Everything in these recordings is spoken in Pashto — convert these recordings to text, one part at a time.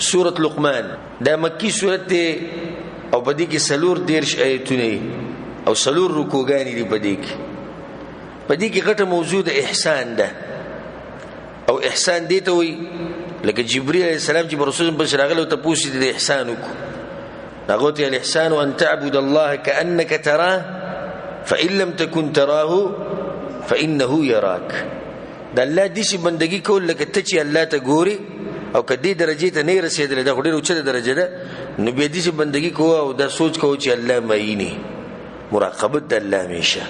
سورة لقمان دا مکی سورت دی او پدې کې سلور دیرش آیتونه او سلور رکوګانی دی پدې کې غټه موضوع د احسان ده او احسان دی ته وي لکه جبريل عليه السلام چې رسول الله راغله ته پوښتنه د احسان وکړه نغوت الاحسان ان تعبد الله كانك تراه فان لم تكن تراه فانه يراك دا الله دې شي بندگی کول لکه ته چې الله ته ګوري او کدی درجه ته نه رسیدل دا ډېر اوچه درجه ده نو به دې شي بندگی کوه او دا سوچ کوه چې الله مېني مراقبت د الله همیشه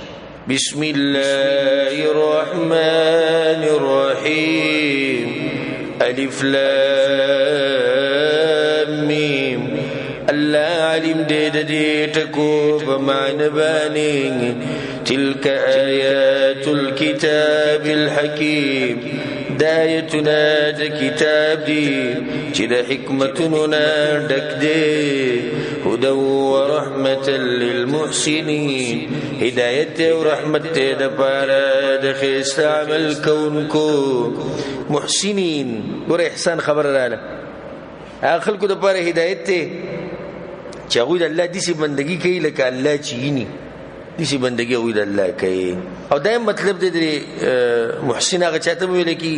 بسم الله الرحمن الرحيم الف لام ميم الله علم دې ټکو په معنی باندې تلك آيات الكتاب الحكيم دایتنا د کتاب دی چې د حکمتونو نه ډک دی هدى ورحمة للمحسنين هدایت او رحمت د پاره د خیست عمل کوونکو محسنین ور احسان خبر رااله خلکو د پاره هدایت ته چې هغه د الله دې بندگی کوي لکه الله چینی دې بندگی او د الله کوي او دایم مطلب دې محسن هغه چاته ویل کی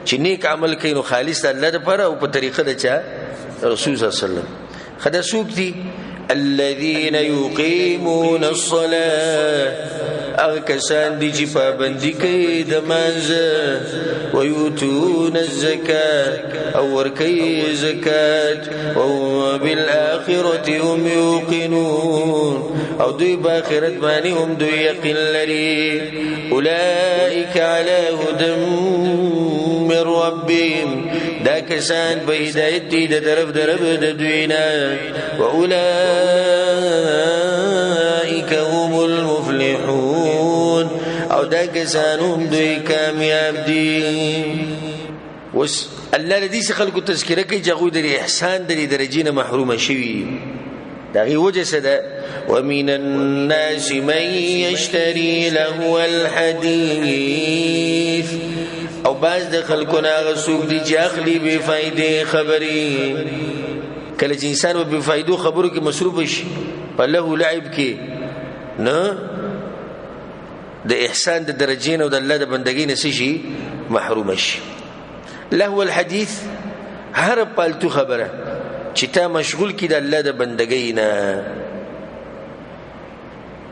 چې نیک عمل کوي نو خالص الله لپاره او په طریقه د چا رسول صلی الله علیه وسلم خدا سوق دي الذين يقيمون الصلاه کسان دي چې پابندي کوي د مانځه ويؤتون الزکات او ورکوي زکات او بالآخرة هم يوقنون او دوی باخرت باندې هم دوی یقین لري اولئک علی هدى من ربهم دا کسان په هدایت دي د طرف درب د دوی نه واولئک هم المفلحون او دا کسان هم دوی کامیاب دي وس الله الذي خلق تذکرہ کوي چې هغه د احسان د درجې نه محروم شوي دا غي وجه سده ومن الناس من يشتري له الحديث او باز د خلقنا غسوق دي چې اخلي به فائدې خبري کله چې انسان به فائدو خبرو کې مصروف شي په له لعب کې نه د احسان د درجې نه او د الله د بندګۍ نه شي محروم شي له الحديث هر پالتو خبره چې تا مشغول کی د الله د بندګۍ نه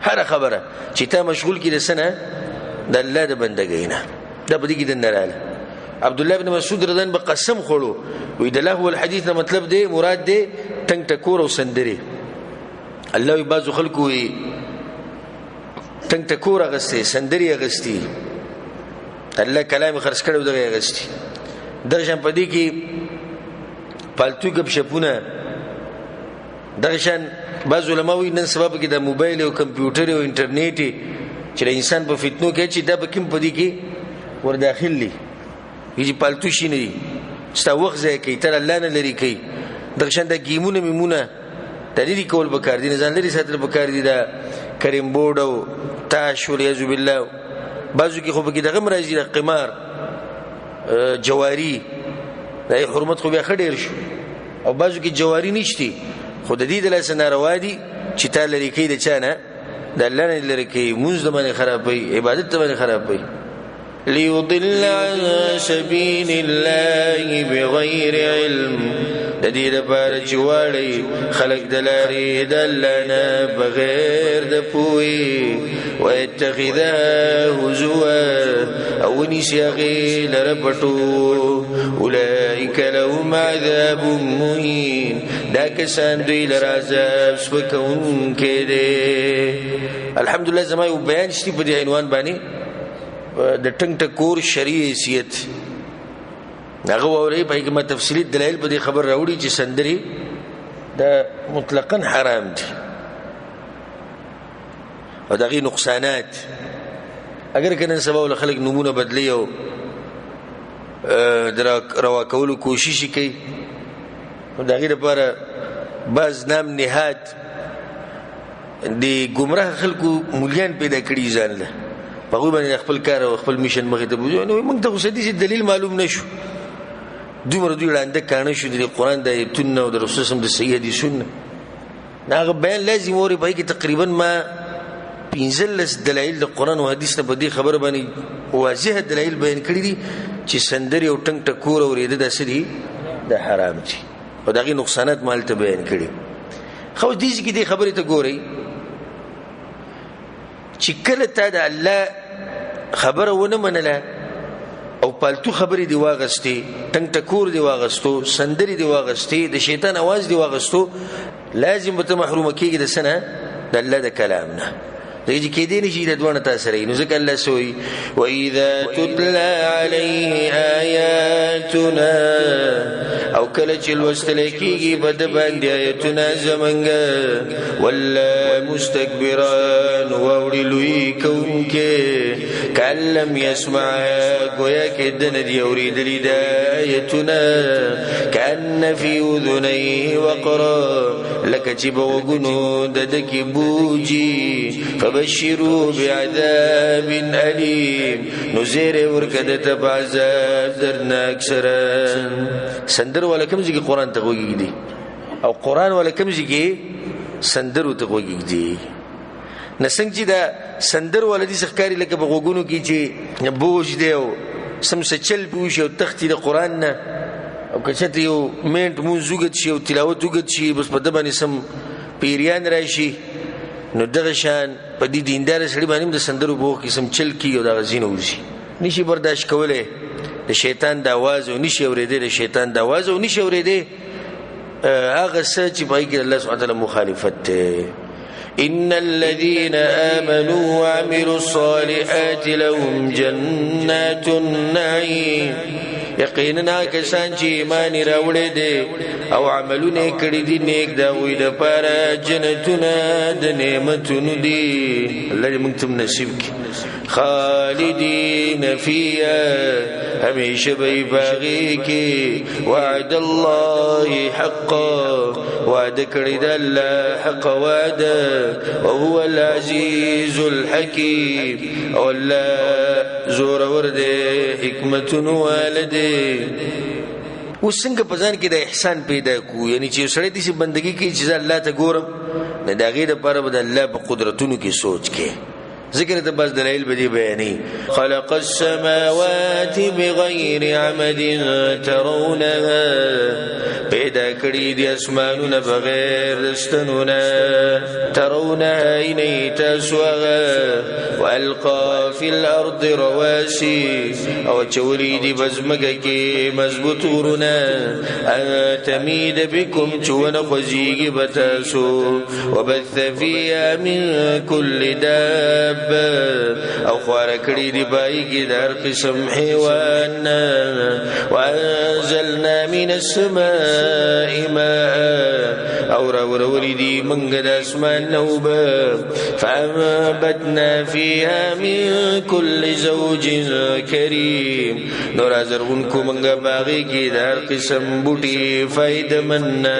هر خبره چې تا مشغول کی د سنه د الله د بندګۍ نه دا بدی کې د نراله عبد الله بن مسعود رضی الله عنه قسم خورو وې د له الحديث نه مطلب دی مراد دی تنگ ټکور او سندري الله یې بعض خلکو وي تنگ ټکور غستې سندري غستې الله کلام خرڅ کړو دغه غستې درشم پدې کې پالتو غب شپونه درشن بعض علماوی نن سبب کې د موبایل او کمپیوټر او انټرنیټ چې انسان په فتنو کې چې دا بکم پدې کې ور داخلي یی پالتو شي نه ستا وخت ځای کې تر الله نه لري کوي درشن د گیمونه میمونه تدې کول بکار دي نه ځان لري ساتل بکار دي دا کریم بورډ او تاش ولعذ بالله بعضو کې خو به کې دغه مرضی د قمار جواری دا حرمت خو بیا خډیر شو او بعضو کې جواری نشتی خود دې د لاس ناروا دي چې تعالی لري کې د چانه د الله نه لري کې موږ د باندې خرابوي عبادت باندې خرابوي ليضل عن سبيل الله بغير علم د دې لپاره چې واړی خلق د لارې د الله نه بغیر د پوي ويتخذها هزوا او نسيغي لربټو اولئک لهم عذاب مهین دا کسان دوی لرازاب سپکون کې دي الحمدلله زما یو بیان شتي په دې عنوان باندې د ټنګ ټکور شرعي حیثیت هغه ووري په کومه تفصیلی دلایل په دې خبر راوړي چې سندري دا مطلقاً حرام دي او دغه نقصانات اگر کنه سبب خلک نمونه بدلی او درا روا کولو کوشش کوي دغه لپاره بعض نام نهاد دي گمراه خلکو مليان پیدا کړي ځان له په غو باندې خپل کار او خپل میشن مخې ته بوزو نو موږ ته اوسې دي دلیل معلوم نشو دومره دوی وړاندې کاڼه شو د قرآن د آیتونو او د رسول صلی الله علیه وسلم د صحیح حدیثونو هغه بیان لازم ووري په کې تقریبا ما 15 دلایل د قرآن او حدیث نه په دې خبره باندې واضح دلایل بیان کړي دي چې سندري او ټنګ ټکور او ریده د سړي د حرام دي او دغه نقصانات مالته بیان کړي. خو دې چې دې خبره ته ګوري چې کله ته د الله خبره ونه منله او پالتو خبرې دی واغستې ټنګ ټکور دی واغستو سندري دی واغستې د شیطان आवाज دی واغستو لازم به ته محروم کېږي د سنه د الله د کلام نه دغه کې دې نشي د دوه تاثیر نو ځکه الله سوی واذا تتلى عليه آیاتنا او کله چې لوستل کېږي بد باندې آیتونه زمونږ ولا مستكبران واولي كونکه کلم يسمع گویا کې د ندی اوریدلې د آیتونه کأن فی اذنيه وقرا لکه چې بوګونو د دکی بوجي فبشروا بعذاب أليم نزیر ورکدت بعذاب درناک سره سندر ولا کوم ځای قرآن ته وګیږي او قرآن ولا کوم ځای سندر ته وګیږي نسنګ چې دا سندر ولا دي ښکاری لکه بغوګونو کې چې بوج دی او سمسه چل بوش او تختی د قرآن نه او کچته یو منټ مونږ شي او تلاوت وګت شي بس په دبانې سم پیریان راشي نو دغه شان په دې دیندار سړي باندې د سندرو بو قسم چل کی او د غزین ورشي نشي برداشت کوله د شیطان د आवाज او نشي اورېدل د شیطان د आवाज او نشي اورېدل هغه څه چې پای کې الله سبحانه وتعالى مخالفت ته ان الذين امنوا وعملوا الصالحات لهم جنات النعيم یقینا کسان چې ایمان راوړي دي او عملونه کړی دي نیک دا وي د پاره جنتونه د نعمتونو دي الله دې موږ ته نصیب کړي خالدین فیها همیشه به باغی کې وعد الله حقا وعده کړی د الله حق وعده وهو العزیز الحکیم او الله زور ور دې حکمتونو والده وسنګ په ځان کې د احسان پیدا کو یعنی چې سړی دې بندگی کوي چې الله ته ګورم نه دا غیر پر بد الله په قدرتونو کې سوچ کې ذکر ته بس دلایل به دی بیانې خلق السماوات بغیر عمد ترونها پیدا کړی دي اسمانونه بغیر دستنونه ترونها عینی تسوغه والقى في الارض رواسي او چولی دی بزمګه کې مضبوط ورونه تمید بكم چون خوځيږي بتاسو وبث فيها من كل داب او خوار کړي دی بای کې در قسم حیوان وانزلنا من السماء ماء او راورولي دي منګ د اسمان نوبه فانبتنا فيها من كل زوج كريم نور ازرغون کو منګ باغی کې در قسم بوټي فائدہ مننا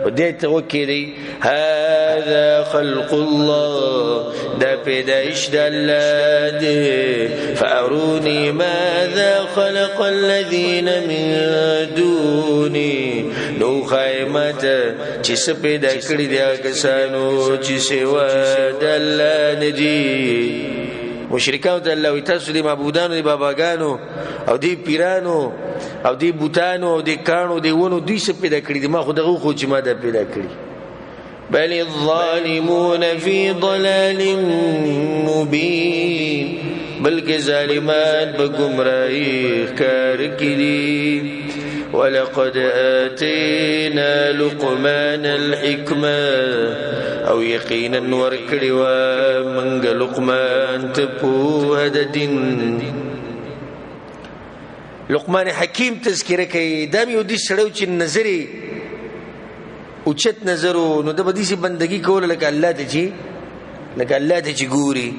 ودیت وکړي هذا خلق الله دا پیدائش د الله دی فاروني ماذا خلق الذين من دوني نو خایمت چې څه پیدا کړی دی کسانو چې سوا د الله ندي مشرکان ته الله وي تاسو دي معبودانو دي باباګانو او دي پیرانو او دي بوتانو او دي کانو دي ونو دوی څه پیدا کړی دي ما خو دغه خو چې ما دا پیدا کړی بل الظالمون في ضلال مبين بلکې ظالمان په گمراهی کار کړي ولقد آتينا لقمان الحكمة او یقینا ورکړي وا منګ لقمان ته په د دین لقمان حکیم تذکرہ کوي دا یو دي سړیو چې نظری اوچت نظرو نو د بدی سي بندگی کول لکه الله ته چې ګوري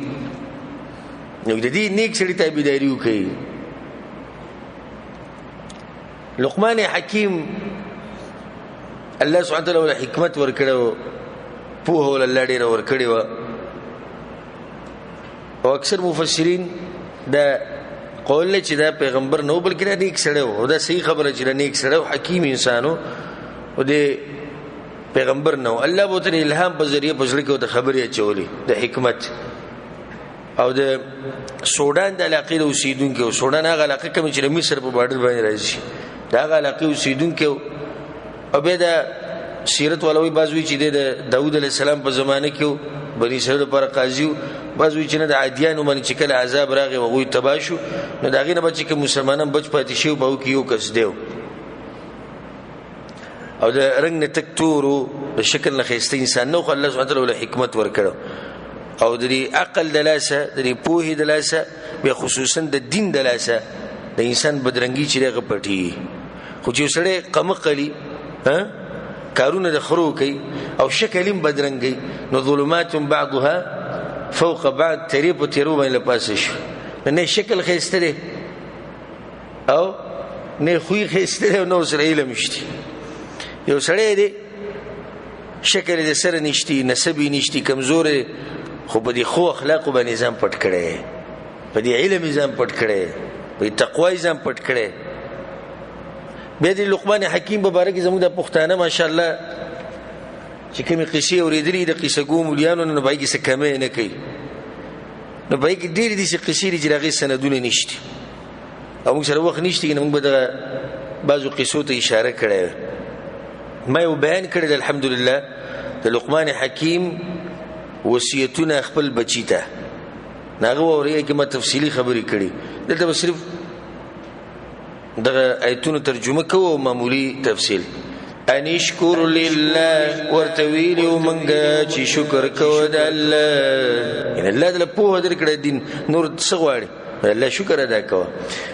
نو د دې نیک سړی تابعداري وکړي لقمان حکیم الله سبحانه وتعالى حکمت ورکړو په هول الله ډیر ورکړي او اکثر مفسرین دا قول چې دا پیغمبر نو بلکې دا نیک سړی و. دا صحیح خبره چې دا نیک سړی و، حکیم انسانو او د پیغمبر نو. الله به ته الهام په ذریعه په زړه کې د خبرې اچولې د حکمت. او د سودان د علاقې د اوسیدونکو، سودان هغه علاقه کوم چې د مصر په بارډر باندې راځي، دا هغه علاقې اوسیدونکو. او به دا سیرت ولوي بازوي چې د داوود علیه السلام په زمانه کې بني اسرائیل لپاره قاضي، بازوي چې نه د عادیانو باندې چې کله عذاب راغی او هغوی تباه شو، نو د هغې نه به چې کوم مسلمانان بچ پاتې شي په هغو کې یو کس دی او د رنګ نه تک تور و، د شکل نه ښایسته انسان نه، خو الله سبحانه وتعالی له حکمت ورکړو او د عقل د لاسه، د پوهې د لاسه، بیا خصوصا د دین د لاسه د انسان بدرنګي چې هغه پټي. خو چې سړی قمقلي کارونه د خرو کوي او شکلیم بدرنګي، نو ظلمات بعضها فوق بعض، تیرې په تیرو باندې پاسه شو. نه شکل ښایسته دی او نه خوی ښایسته دی او نه ورسره علم شته. یو سړی دی شکل د سره نشتی، نسب یې نشتی، کمزور دی، خو په دې خو اخلاقو باندې ځان پټ کړی، په دې علم یې ځان پټ کړی، په دې تقوا یې ځان پټ کړی. بیا د لقمان حکیم په باره کې زموږ د پښتانه ماشاءالله چې کومې قصې اورېدلې د قصه ګو مولیانو نه، نو په هغې کې څه کمی نه کوي، نو په هغې کې ډېرې داسې قصې دي چې د هغې سندونه نشته او موږ سره وخت نشته نو موږ به دغه بعضو قصو ته اشاره کړی. ما یو بیان کړی د الحمدلله د لقمان حکیم وصیتونه خپل بچی ته، هغه واورئ کې ما تفصیلي خبرې کړي. دلته به صرف دغه آیتونو ترجمه کوو او معمولی تفصیل. ان اشکر لله ورته ویلي ومنګه چې شکر کوه د الله، یعنې الله دله پوهه درکړه دین، نور څه غواړي؟ الله شکر ادا کوه.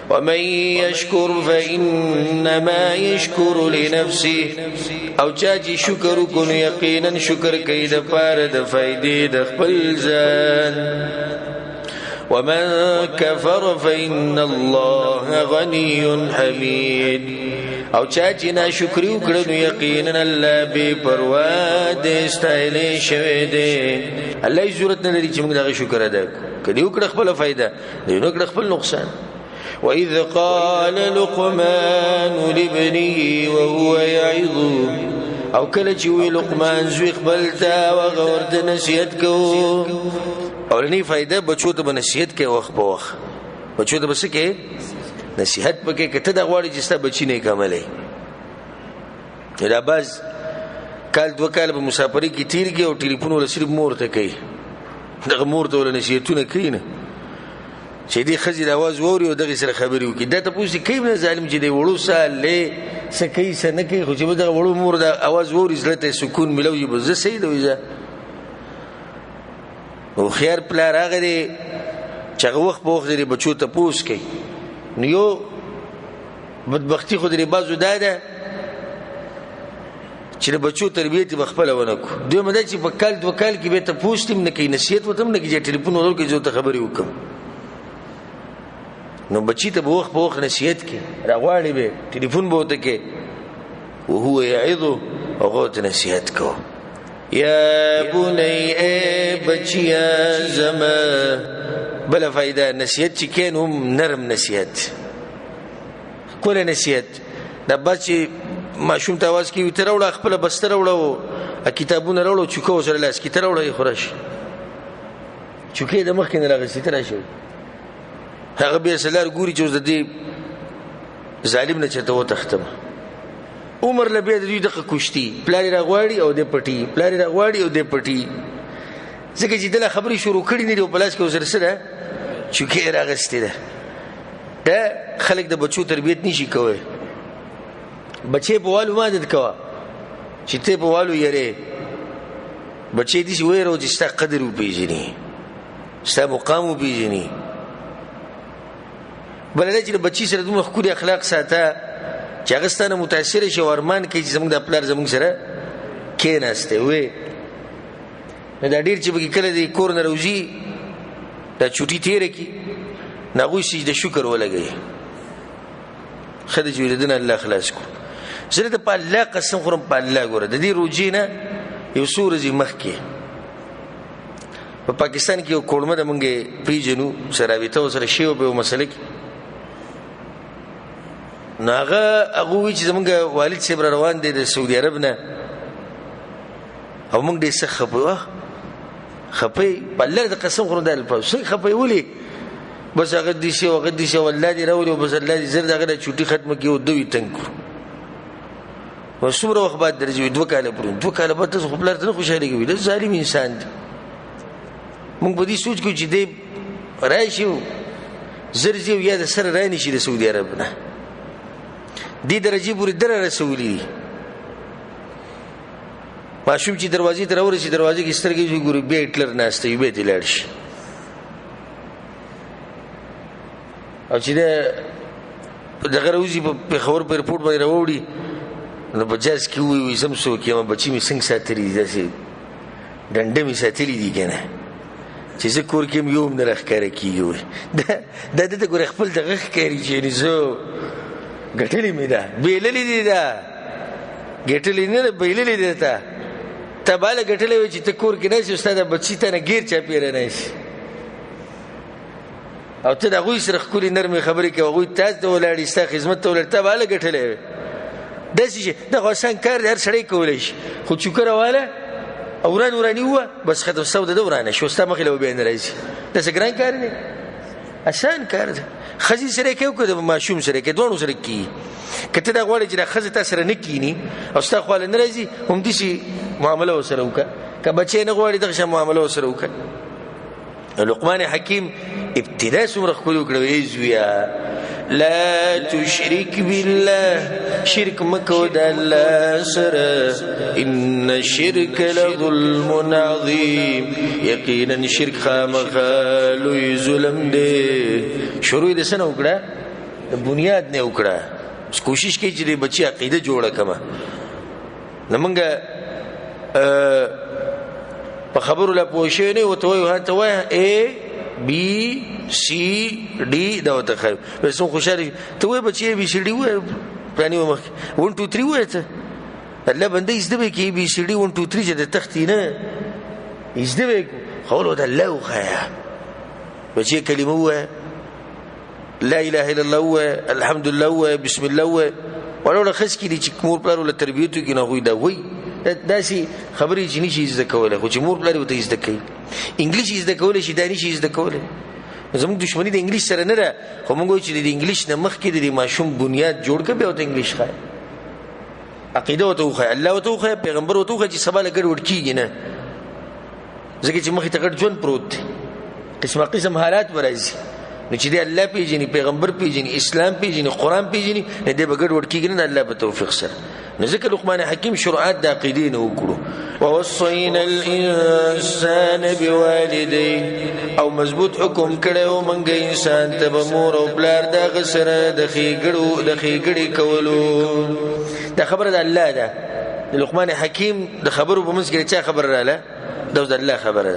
ومن یشکر فانما یشکر لنفسه، او چا چې شکر وکړو یقینا شکر کوي د پاره د فایدې د خپل ځان. ومن كفر فإن الله غني حميد، او چا چې ناشکري وکړه نو یقینا الله بې پروا دی، ستایلی شوی دی. الله هیڅ ضرورت نه لري چې موږ دغه شکر ادا کړو، که دې وکړه خپله فایده، دې ونه کړه خپل نقصان. وإذ قال لقمان لابنه وهو يعظه، او کله چې وی لقمان زوی خپل ته هغه ورته نصیحت کوو. اولنی فائدہ بچو ته نصیحت کې وخت په وخت، بچو ته بس کې نصیحت پکې کته د غواړي چې ستا بچی نه کاملې. دا باز کال دو کال په مسافرۍ کې تیر کې او ټلیفون ول صرف مور ته کوي، دغه مور ته ول نصیحتونه کوي نه چې دې خځې د आवाज ووري او دغه سره خبرې وکړي. دا ته پوښتنه کوي نه ظالم چې دی وړو سالې څه کوي څه نه کوي، خو چې دغه وړو مور د आवाज ووري زړه ته سکون ملوي، به زه صحیح دی. او خیر پلار هغه دی چې هغه وخت په وخت دی بچو ته پوس کوي. نو یو بدبختی خو دی بازو دا ده چې د بچو تربیت به خپله ونه کړو. دویمه دا چې په کال دوه کال کې به ته پوس هم نه کوي، نصیحت ورته هم نه کوي چې ټلیفون ورکړي زه ورته خبرې وکړم. نو بچی ته به وخت په وخت نصیحت کې راغواړي، به ټلیفون به ورته کې وهو یعظه، هغه ورته نصیحت کوو. یا بنی اے بچیا زما. بله فائدہ نصیحت چې کین هم نرم نصیحت، کوله نصیحت. دا بس چې ماشوم ته آواز کوي ته راوړه خپله بسته راوړه، کتابونه راوړه، چوکه ورسره لاس کې ته راوړه، خو راشي چوکې د مخکې نه راغستې ته راشي. هغه بیا سلار ګوري چې اوس د دې ظالم نه چېرته وتښتم. عمر له بیا د دوی دغه کشتي، پلار یې راغواړي او دی پټي، پلار یې راغواړي او دی پټي، ځکه چې دله خبرې شروع کړي نه دي او په لاس کې ورسره څه ده چوکې یې راغستې ده. دا خلک د بچو تربیت نشي کوی. بچې په والو مدد کوه چې ته په والو یېرې، بچې داسې ویرو چې ستا قدر وپېژني، ستا مقام وپېژني. بله دا چې د بچي سره دومره ښکلي اخلاق ساته چې هغه ستا نه متاثره شي او ارمان کوي چې زموږ د پلار زموږ سره کېناستی وی. نو دا ډېر چې پکې کله د کور نه راوځي دا چوټي تېره کړي، نو هغوی سجده شکر ولګوي، ښه ده چې وي د ده نه الله خلاص کړو. زه د په الله قسم خورم، په الله ګوره د دې روجې نه یو څو ورځې مخکې په پاکستان کې یو کوړمه ده، موږ یې پېژنو، څه رابطه ورسره شوې وه په یو مسله کې. نو هغه وایي چې زمونږ والد صاحب را روان دی د سعودي عرب نه او موږ ډېر سخت خپه په الله د قسم خورم دا الفاظ څنګه خپه ولې بس هغه دي شي او هغه دي شي والله دې راولي بس الله دې زر دغه د چوټي ختمه کې او دوی تنګ وسوره وخت بعد درځي 2 کاله پرون 2 کاله بعد څه خپل ته خوشاله کوي د ظالم انسان دی موږ په دې سوچ کو چې دې راشي زرځي او یا د سره راني شي د سعودي عرب نه دې درجه پورې در رسولي ماشوم چې دروازې ته راورسي دروازې کې سترګې ګوري به هټلر ناشته یو به دلار شي او چې دغه روزي په خبر په رپورټ باندې راوړي نو بجاز کې وي زم سو کې ما بچی می څنګه ساتري داسې ډنډه می ساتلي دي کنه چې زه کور کې یو نه راخاره کیږي دا د ګور خپل دغه ښکاری چې نزو ګټلې مې ده بیللې دي دا ګټلې نه بیللې دي ته بالا ګټلې وي چې ته کور کې نه شي استاد بچی ته نه غیر چا پیره نه شي او ته دا غوي سره خولي نرمي خبرې کوي غوي تاسو ته ولاړې ستا خدمت ته ولر ته بالا ګټلې د شي د غوسان کار هر سړی کولای شي خو چوکره والا اورانی هو بس ختم سوده دورانه شو ستا مخې له بین راځي دا څنګه ګران کار نه آسان کار دی خزي سره کې او د ماشوم سره کې دوه سره کې کته دا غواړي چې د خزي تاسو سره نه کینی او ستا خو له ناراضي هم دي شي معامله وسره وکړه که بچي نه غواړي دغه معامله وسره وکړه لقمان حکیم ابتدا سمره خلو کړو ایزویا لا تشرك بالله شرك مکو د الله سره ان الشرك لظلم عظيم یقینا شرک خامخالو ظلم دی شروع د سنه وکړه د بنیاد نه وکړه کوشش کوي چې د بچي عقیده جوړه کما نمنګه په خبرو لا پوښښ نه وته وای ته وای A B C D دا وته خیر بس خوشاله ته وای بچي B C D وای پرانی ومخ 1 2 3 وای ته الله بنده یزدوي کې B C D 1 2 3 چې د تختی نه یزدوي خولو د الله خیا بچي کلمه وای لا اله الا الله وای الحمد لله وای بسم الله وای ولولا خس کې دي چې مور پلار ول تربیته کې نه وای دا وای داسي خبرې چې نشي زده کوله خو چې مور پلار وته زده کوي انګلیش زده کوله شي دانی شي زده کوله زموږ دښمنی د انګلیش سره نه ده خو موږ چې د انګلیش نه مخکې د ماشوم بنیاد جوړ کړي او د انګلیش خای عقیده وته خو الله وته خو پیغمبر وته خو چې سباله ګډ وډ کیږي نه ځکه چې مخې ته ګډ ژوند پروت دی قسم حالات ورایي نو چې دی الله پیژني پیغمبر پیژني اسلام پیژني قران پیژني نه دی بغړ وړ کیږي نه الله په توفیق سره نو ځکه لقمان حکیم شروعات د عقیدې نه وکړو ووصينا الانسان بوالديه او مضبوط حکم کړو مونږ انسان ته به مور او پلار د غسره د خېګړې کولو دا خبره د الله ده لقمان حکیم د خبرو په منځ کې چا خبر رااله دا د الله خبره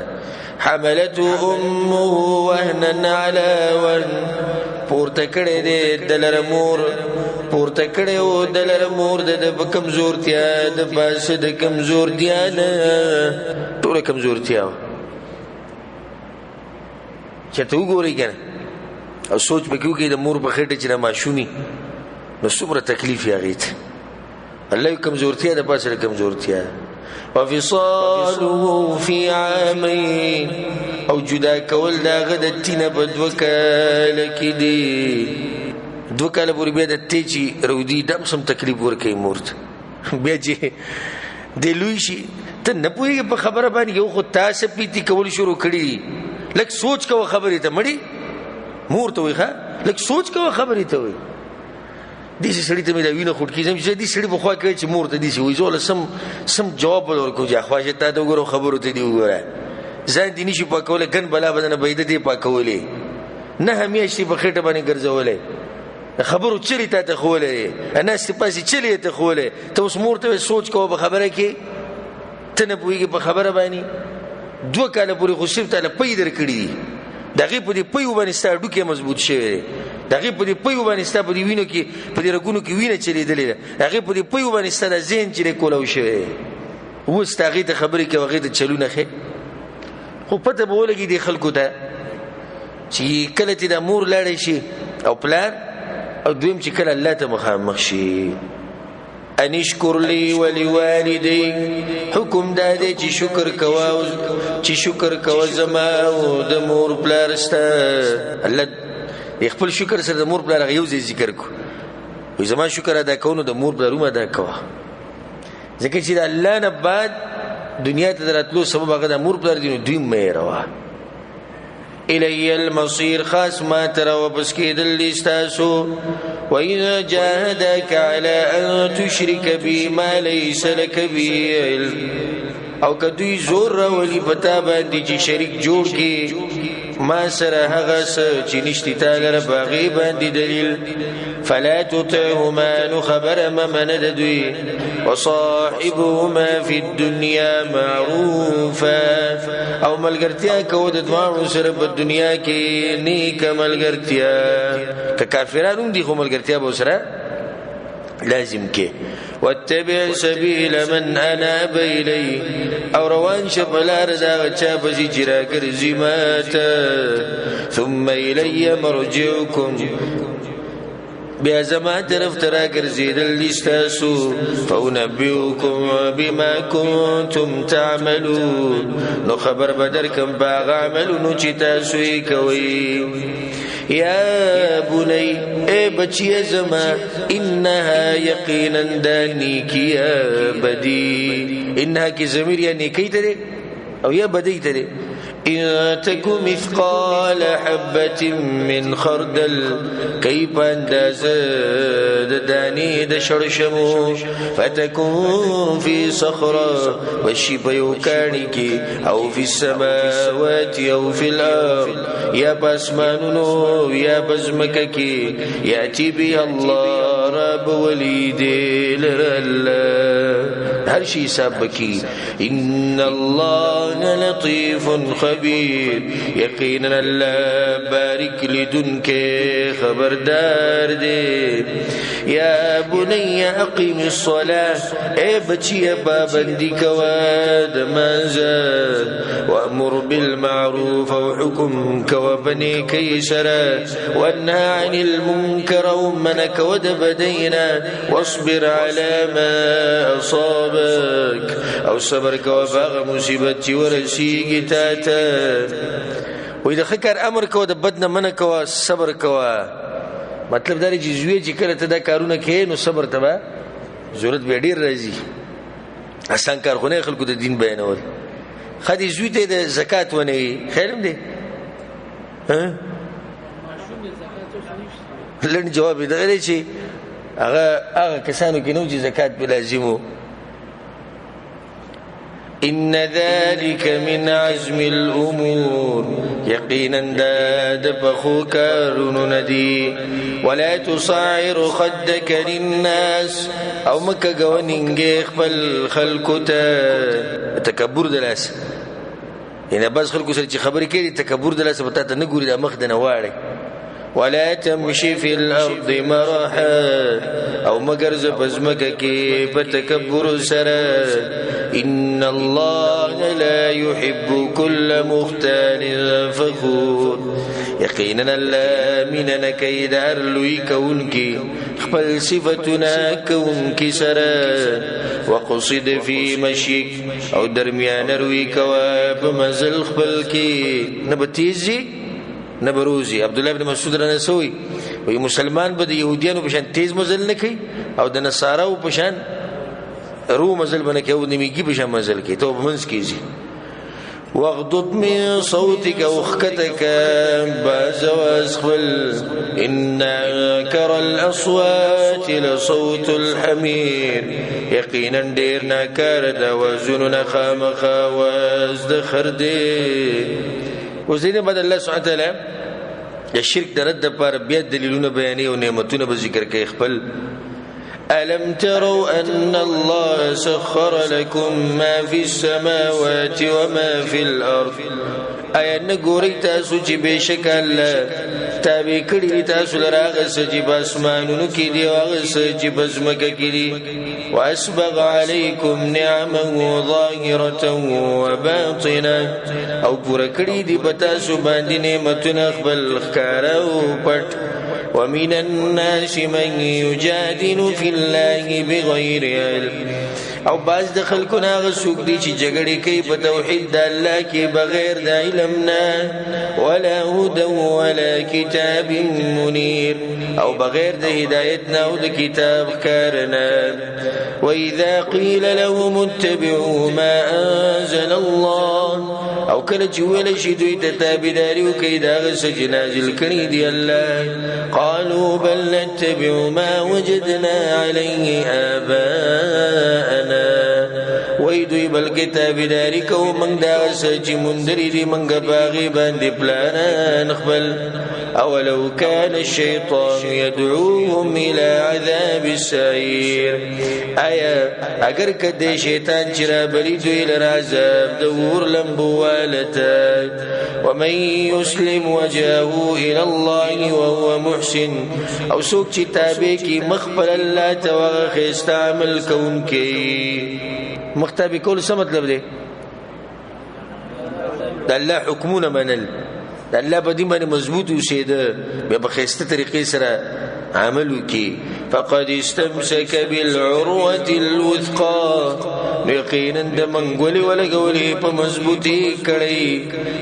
حملته امه وهنا على وهن پورته کړي دې دلر مور پورته کړي او دلر مور د کمزورتیا د باس د کمزورتیا نه ټول کمزورتیا چې ته وګورې کنه او سوچ وکړو کې د مور په خېټه چې ماشومي نو څومره تکلیف یاغیت الله کمزورتیا د باس د کمزورتیا وفصاله في عامين او جدا کول دا غدتینه په دوکاله کې دی دوکاله پورې به د تیچی رودی دم سم تکلیف ورکې مورت بیا چې د لوی شي ته نه پوهیږي په خبره باندې یو خو تاسو پیتی کول شروع کړی لکه سوچ کوه خبرې ته مړی مور ته وي ښه لکه سوچ کوه خبرې ته وي دې سړی ته مې دا وینه خټ کیږم چې دې سړی په خوا کې چې مور ته دې وي زول سم جواب ورکو چې خواشه ته دا وګورو خبرو ته دی وګوره ځان دې نشي پاکوله ګن بلا بدن بيد دې پاکولې نه همیشي په خېټه باندې ګرځولې خبرو چلی ته خولې انا سپاسي چلی ته خولې ته اوس مور ته سوچ کوه په خبره کې ته نه پويږي په خبره باندې 2 کاله پورې خو صرف ته پیدا کړی دغه په دې پیو باندې ستاره ډوکه مضبوط شوی دغه په دې پیو باندې ستاره په دې وینو کې په دې رګونو کې وینه چلیدلې هغه په دې پیو باندې ستاره زین چې کولو شوی وستاغې ته خبرې کې وغې ته چلونه خې خو پته به ولګي د خلکو ته چې کله چې د مور لاړې شي او پلان او دویم چې کله الله ته مخامخ شي ان اشکر لی ولوالدی حکم دا دی چې شکر کوا زما او د مور پلار ستا الله خپل شکر سره د مور پلار یو ځای ذکر کو وي زما شکر ادا کوو د مور پلار ادا کوه ځکه چې د الله نه بعد دنیا ته دراتلو سبب هغه د مور پلار دی نو دوی مې روا الی المصير خاص ما ترى وبس کېدل لستاسو وإذا جاهدك على أن تشرك بي ما ليس لك به علم او کدوی زور راولی پتا باندې چې شریک جوړ کې ما سره هغه څه چې نشتی تعالی باغی باندې دلیل فلا تطعهما نخبر ما من دوی وصاحبهما في الدنيا معروفا او ملګرتیا کو د دوانو سره په دنیا کې نیک ملګرتیا که کافرانو دي خو ملګرتیا به سره لازم کې واتبع سبيل من اناب الي او روان شبلار دا چا بزي جرا ګرځي ماته ثم الي مرجعكم بیا زما طرف ترا ګرځیدل لستاسو فونبئكم بما كنتم تعملون نو خبر بدر کم باغ عملونو چې تاسو یې کوي یا بني اے بچی زما انها یقینا دانی کیا بدی انها کی ضمیر یا نیکی ترے او یا بدی ترے ان تکو مثقال حبت من خردل کیپ انداز دانی د شرشمو فتکون فی صخرة وشی پیوکانی کی او فی السماوات او فی الارض یا پاسمانونو یا بزمکه کی یاتی بی الله رب ولیدی لرالله هر شی حساب کی ان الله لطیف خبیر یقینا الله بارک لدن کے خبردار دے یا بنی اقیم الصلاة اے بچی پابندی کوا دمازا وامر بالمعروف وحکم کوا بنی کیسرا وانہا عن المنکر ومنک ودبدینا واصبر على ما اصابك او صبر کوا باغ مصیبت چی ورسیگی تاتا وی د خکر امر کوا د بدن من کوا صبر کوا مطلب دا چې زوی چې کله ته دا کارونه کوي نو صبر ته به ضرورت به ډیر راځي آسان کار خو نه خلکو د دین بیانول خدي زوی ته د زکات ونی خیرم دی ها لن جواب دی غلی چې هغه کسانو کې نو چې زکات به لازمو ان ذلك من عزم الامور يقينا داد بخوكارون ندي ولا تصعر خدك للناس او مكا قوانينجي خبل خلقتا تكبر دلاس يعني باز خلقو سرچي خبري كيري تكبر دلاس بتاتا نقوري دا مخدنا واري ولا تمشي في الارض مرحا او مگرز پزمکه کې بتکبر سره ان الله لا يحب كل مختال فخور یقینا الله مننا کیدار لوی کونکی خپل صفاتنا کونکی سره وقصد في مشيك او درمیان روی کوا په منزل خپل کې نبتیزي نبروزی عبدالله ابن مسعود رنسوی وی مسلمان به د یهودیانو پشان تیز مزل نه کوي او د نصاراو پشان رو مزل بنه کوي او د میګي پشان مزل کوي ته په منځ کېږي واغضض من صوتك وخكتك باز واسخل ان انكر الاصوات لصوت الحمير يقينا ډیر ناکار د وزن خامخ واز خرده وزین بعد الله سبحانه وتعالى د شرک د رد پر بیا دلیلونه بیانې او نعمتونه به ذکر کوي خپل ألم تروا أن الله سخر لكم ما في السماوات وما في الأرض آیا نګورئ تاسو چې بشک الله تابع کړی تاسو لراغه چې باسمانونو کې دی او هغه چې بزمکه کې دی واسبغ علیکم نعمه ظاهره وباطنه او پوره کړی دی په تاسو باندې نعمتونه خپل ښکارا او پټ ومن الناس من يجادل في الله بغير علم او باز د خلکونه غسوک دي چې جګړې کوي په توحید د الله کې بغیر د علم نه ولا هدى ولا كتاب منير او بغیر د هدایت نه او د کتاب کارنه واذا قيل لهم اتبعوا ما انزل الله او کله چې ویل شي دوی ته تابعداري وکړي دا غس چې نازل کړي دی الله قالوا بل نتبع ما وجدنا عليه آباءنا وای دوی بلکې تابعداري کوو موږ دا غس چې مندري دي موږ باغي باندې پلانان خپل اولو كان الشيطان يدعوهم الى عذاب السعير ایا اگر کده شیطان چې را بلی دوی لر عذاب د ور لمبوالته ومن يسلم وجهه الى الله وهو محسن او څوک چې تابع کی مخبل الله توغه استعمل کون کی مختابي کول څه مطلب دی د الله حکمونه منل د الله په دې باندې مضبوط اوسېده به په خسته طریقې سره عمل وکي فقد استمسك بالعروة الوثقى یقینا د منګولي ولګولي په مضبوطي کړي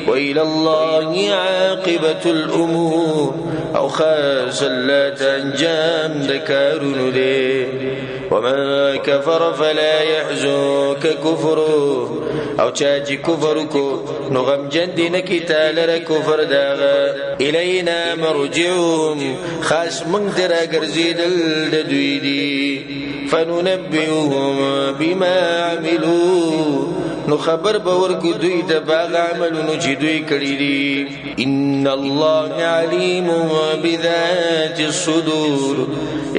وإلى الله عاقبة الأمور او خاص الله انجام د کارونو دي ومن كفر فلا يحزنك كفره او چا چې کفر کو نو غم جن دي نکی تعالی کفر داغه الینا مرجعهم خاص من درا ګرځیدل د دوی دي فننبئهم بما عملوا نو خبر باور کو دوی د باغ عملونو چې دوی کړی دي ان الله علیم بذات الصدور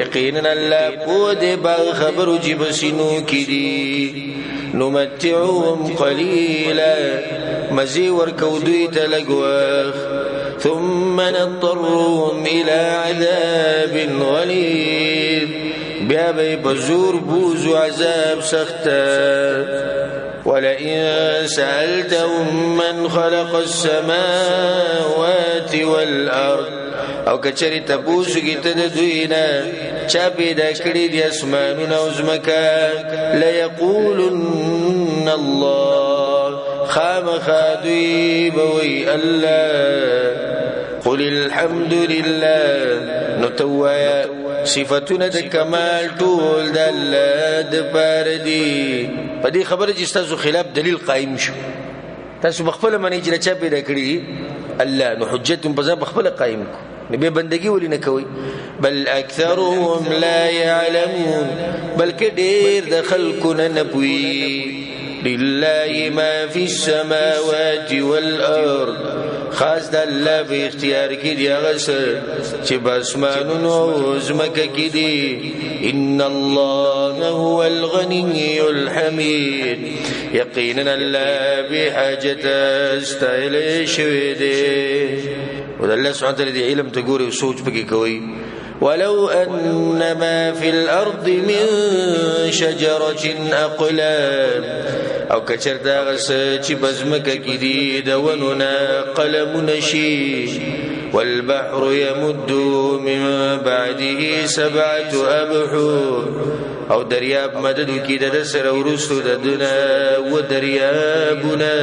یقینا الله په دې باغ خبرو چې بسینو کړي نمتعهم قليلا مزي ورکو دوی ته لګوخ ثم نضطرهم الى عذاب غليظ بیا به بزور بوز عذاب سخت ولئن سألتهم من خلق السماوات والارض او کچری تبوسو کی ته دوینا چا پیدا کړی د اسمانونو او زمکا لا یقولن الله خامخادوی بوی الله قل الحمد لله نتویا صفاتونه د کمال ټول د الله د پاره دي په دې خبره چې تاسو خلاف دلیل قائم شو تاسو بخپل منی چې چا پیدا کړی الله نو حجتهم په ځان بخپل قائم کو نبي بندگی ولې نه کوي بل اکثرهم لا يعلمون بلکې ډېر د خلکونه نه پوي لله ما في السماوات والارض خاص د الله په اختیار کې دی هغه چې باسمانونو او زمکه کې دي ان الله هو الغني الحميد یقینا الله بحاجت استایل شوی دی ود الله سبحانه وتعالى علم تقوري وسوچ پکې کوي ولو ان ما في الارض من شجره اقلام او کچردا غس چې بزمکه کې دي د ونونه قلم نشي والبحر يمد من بعده 7 ابحر او دریاب مدد کې د سره ورستو د دنیا و دریابونه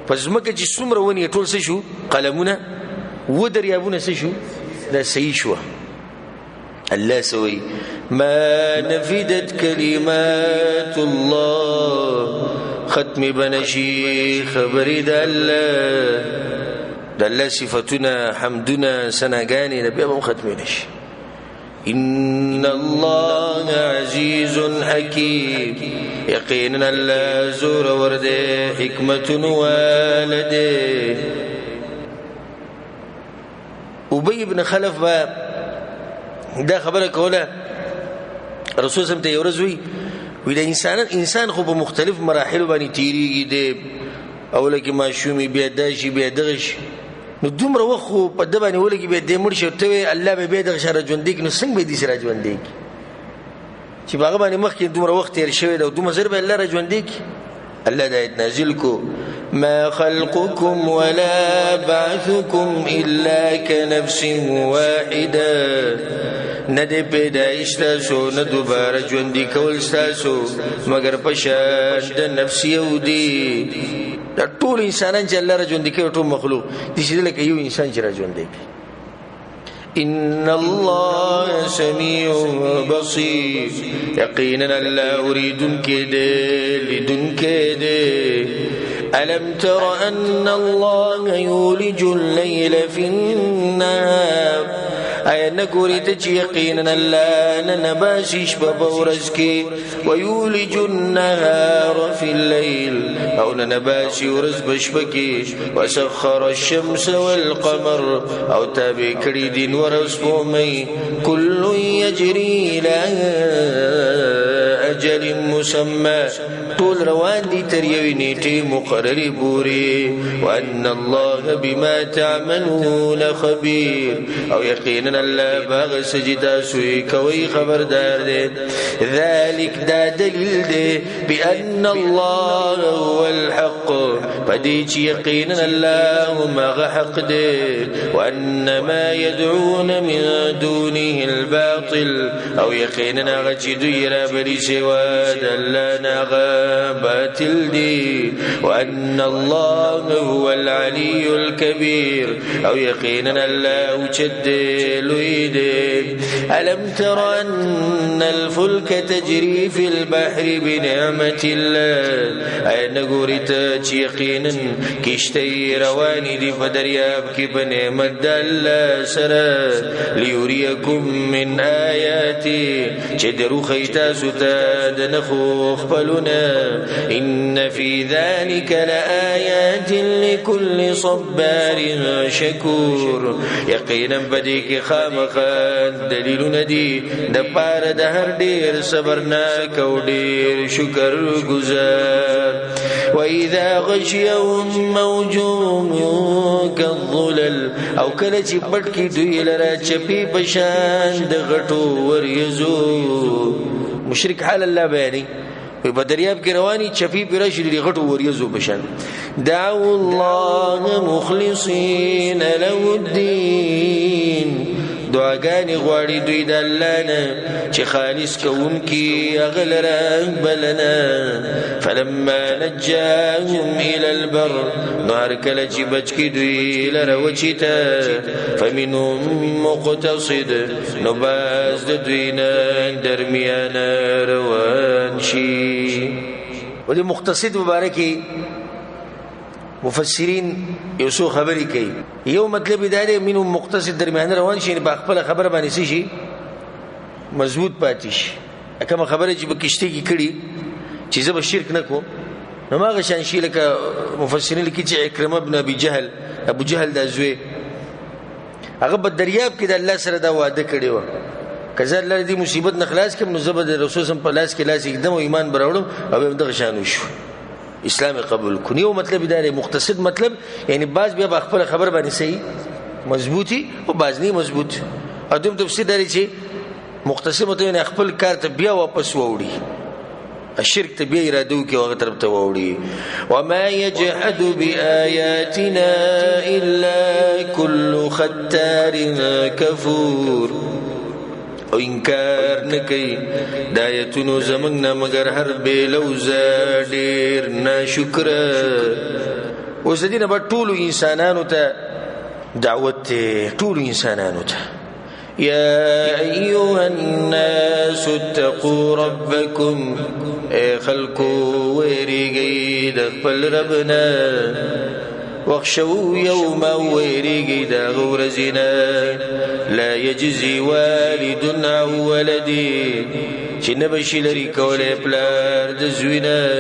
پزمکه چې څومره ونی ټول څه شو قلمونه و دریابونه څه شو دا صحیح شو الله سوي ما نفدت كلمات الله ختم بنشي خبري د الله صفاتنا حمدنا سناغاني نبي ابو ختم نشي ان الله عزيز حكيم يقينا الله زور ورده حكمه والده ابي بن خلف دا خبره کوله رسول سم ته ورزوي وی دا انسان خو په مختلف مراحل باندې تیریږي دی اوله کې ماشومي بیا داشي بیا دغش نو دومره وخت په د باندې ولګي به د مړ شو ته الله به دغه شر ژوند دی نو څنګه به دي سره ژوند دی چې باغ باندې مخکې دومره وخت تیر شوی دا دومره زر به الله را ژوند دی الله د نازل کو ما خلقكم ولا بعثكم إلا كنفس واحدة ندی پیدایش تاسو نه دوباره ژوندي کول تاسو مگر پشان د نفس یو دی دا ټول انسانان چې الله را ژوندي کوي ټول مخلوق دي چې لکه یو انسان چې را ژوندي ان الله سميع بصير یقینا الله اريد كده لدن كده ألم تر أن الله يولج الليل في النهار أي نقولت يقينا لا ننباسش ببورزك ويولج النهار في الليل أو ننباسي ورزبش بكي وسخر الشمس والقمر أو تابي كريد ورزبومي كل يجري إلى أجل مسمى طول روان دي تريوينيتي مقرر بوري وأن الله بما تعملون خبير أو يقينا الله باغ سجدا سوي كوي خبردار دي ذلك دا دليل دي بأن الله هو الحق فديش يقينا الله ما حق دي وأن ما يدعون من دونه الباطل أو يقينا غجد يرابري سوى دلنا باطل دي وأن الله هو العلي الكبير أو يقينا الله جد لويدي ألم تر أن الفلك تجري في البحر بنعمة الله أي نقولت يقينا كشتي رواني دي فدريابك بنعمة الله سرا ليريكم من آياتي جدروا خيتا ستاد نخوخ بلنا إن في ذلك لآيات لكل صبار شكور يقينا بديك خامخا دليل ندي دبار دهر دير صبرناك ودير شكر گزار وإذا غشيهم موج كالظلل أو كلچ پټکی دوی لرا چپی پشان د غټو وریزو مشرک حال الله بیانی په دریاب کې رواني چپی پرش لري غټو وریزو بشن دعوا الله مخلصين له الدين دعاګانې غواړي دوی د الله نه چې خالص کوونکی اغلره بلنا فلما نجاهم الى البر نهر کله چې بچ کی دوی لره وچیتا فمنهم مقتصد نو باز د دوی نه درمیان روان شي ولې مقتصد مبارکي مفسرین یو څو خبرې کوي یو مطلب دا دی منهم مقتصد درمیان روان شي په خپل خبره باندې شي مضبوط پاتې شي کوم خبره چې بکشته کی کړي چې زه به شرک نکو نو ما غشان شي لکه مفسرین لیکي چې اکرمه ابن ابو جهل د زوی هغه په دریاب کې د الله سره دا وعده کړی و کزه الله دې مصیبت نه خلاص کړم نو زبر د رسول صم په لاس کې لاس एकदम ایمان براوړم او دغه شان وشو اسلام قبول کني او مطلب دا مقتصد مطلب یعنی باز بیا خپل خبر باندې صحیح مضبوطی او باز نه مضبوط ادم تفسیر دی چې مقتصد مطلب یعنی خپل کار ته بیا واپس ووري الشرك تبي يرادوك وغترب تووري وما يجحد بآياتنا إلا كل ختار كفور او انکار نکي دایتونو زمنګ مگر هر بیلوزا ډیر ناشکر اوس دینه په ټولو انسانانو ته دعوت ټولو انسانانو ته يا أيها الناس اتقوا ربكم خلقوا ويريقي دخل ربنا واخشوا يوما ويريقي داغور زنا لا يجزي والد عن ولدي شنبشي لريك ولا بلار دزونا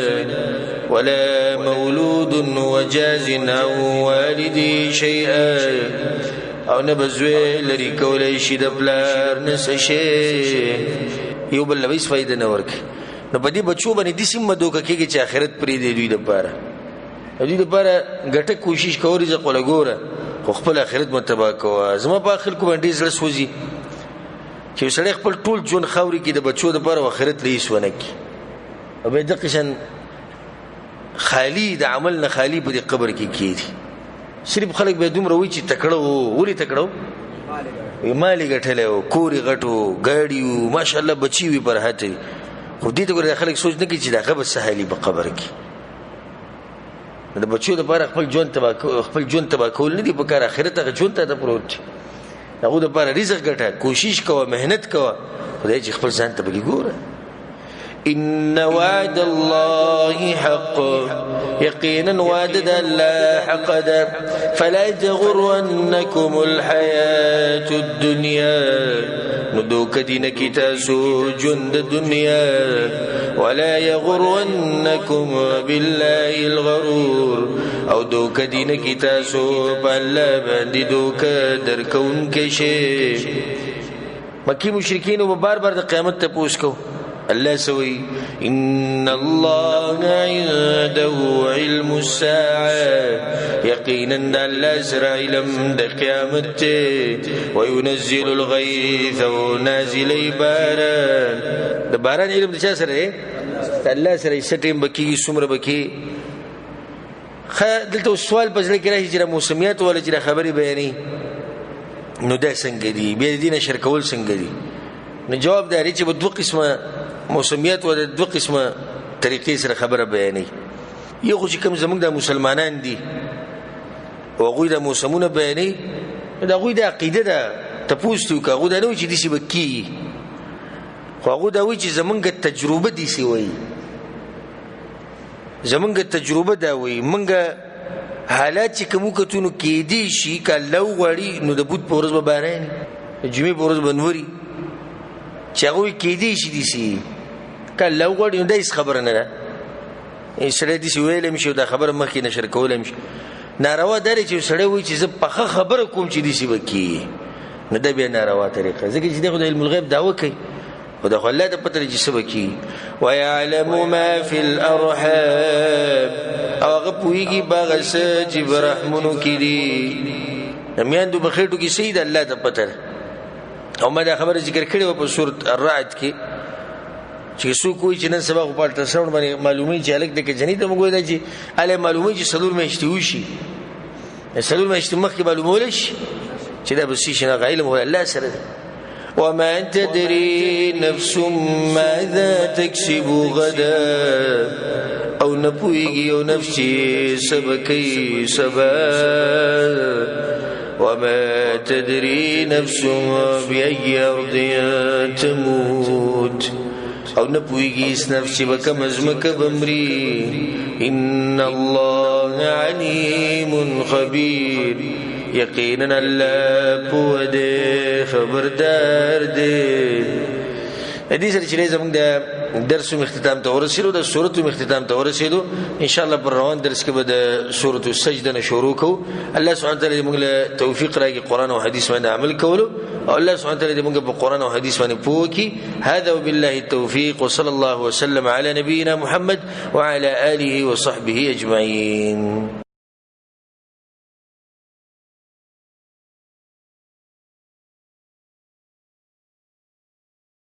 ولا مولود وجاز عن والدي شيئا او نبزوی لري کولای شي د پلار نسشه یو بل لويس فائدہ نه ورک نو بدی بچو باندې د سیمه دوکه کېږي چې آخرت پرې دی دوی د پاره دوی د پاره ګټه کوشش کوي چې قولګوره خو خپل آخرت متبا کوه زما په اخر کو باندې زړه سوځي چې سړی خپل ټول جون خوري کې د بچو د پاره آخرت رئیس ونه کی او به د قشن خالی د عمل نه خالی په قبر کې کیږي. صرف خلک به دومره وی چې تکړه وو، ولې تکړه وو؟ مالی ګټلې وو، کوري غټو، ګاډي وو، ماشاءالله بچي وي پر هټي. خو دې ته ګوره خلک سوچ نه کوي چې دا غبر سهالي په قبر کې. د بچو لپاره خپل ژوند تبا کول نه دي په کار، آخرت هغه ژوند ته پروت دی. هغه لپاره رزق ګټه، کوشش کوه، مهنت کوه، خدای چې خپل ځان ته بګي ګوره. إن وعد الله حق، يقينا وعد الله حق ده، فلا تغرنكم الحياة الدنيا، ندوك دينك تاسو جند الدنيا، ولا يغرنكم بالله الغرور، او دوك دينك تاسو بالله باندې دوك دركون كشي. مکی مشرکین و بار بار د قیامت ته پوښ کو الله سوي إن الله عنده علم الساعة، يقينا الله سره علم د قیامت وينزل الغيث ونازل باران. د باران علم د چا سره دی؟ الله سره. سټیم بکی سمره بکی. دلته سوال پزله کې راځي چې موسمیات ولا چې خبري بیانې نو دا څنګه دي؟ بیا دینه شرکول څنګه دي؟ نو جواب دی چې په دوه قسمه موسمیات و د دوه قسمه طریقې سره خبره بیانې. یو خو چې کوم زمونږ د مسلمانان دي او هغوی د موسمونه بیانې، د هغوی د عقیده ده تپوس ته وکړه. هغوی دا نه وایي چې داسې به کېږي، خو هغوی دا وایي چې زمونږ تجربه داسې وایي، زمونږ تجربه دا وایي. مونږ حالات چې کوم وکتو نو کېدی شي که الله وغواړي نو د بوت په ورځ به باران وي، د جمعې په ورځ به نوري، چې هغوی کېدی شي داسې که الله وغواړي نو دا هېڅ خبره نه ده. سړی داسې ویلی هم شي او دا خبره مخکې نشر کولی هم شي. ناروا دا دی چې سړی وایي چې زه پخه خبره کوم چې داسې به کېږي، نو دا بیا ناروا طریقه، ځکه چې دی خو د علم الغیب دعوه کوي خو دا خو الله ته پته لري چې څه به کېږي. ویعلم ما فی الارحام، او هغه پوهېږي په هغه څه چې په رحمونو کې دي. د میندو په خېټو کې څه دي الله ته پته ده. او ما دا خبره ذکر کړې وه په سورت الرعد کې چې څوک وایي چې نن سبا خو په الټراساونډ باندې معلوموي چې هلک دی که جنۍ ته موږ وایو دا چې هلی معلوموي چې 4 میاشتې وشي، 4 میاشتې مخکې معلومولی شي چې دا به څه شي. هغه علم الله سره دی. وما تدري نفس ماذا تكسب غدا، او نپويږي او نفس سبكي سبا. وما تدري نفس بأي أرض تموت، او نپويږي نفس بكم ازمك بمري. إن الله عليم خبير، یقینا الله په دې خبردار دی. دې سره چې زموږ د درس اختتام ته ورسېدو، د سورۃ اختتام ته ورسېدو، ان شاء الله پر روان درس کې به د سورۃ السجده نه شروع کوو. الله سبحانه تعالی موږ له توفیق راکړي قرآن او حدیث باندې عمل کولو، او الله سبحانه تعالی موږ په قرآن او حدیث باندې پوه کړي. هذا وبالله التوفيق، وصلى الله وسلم على نبينا محمد وعلى آله وصحبه أجمعين.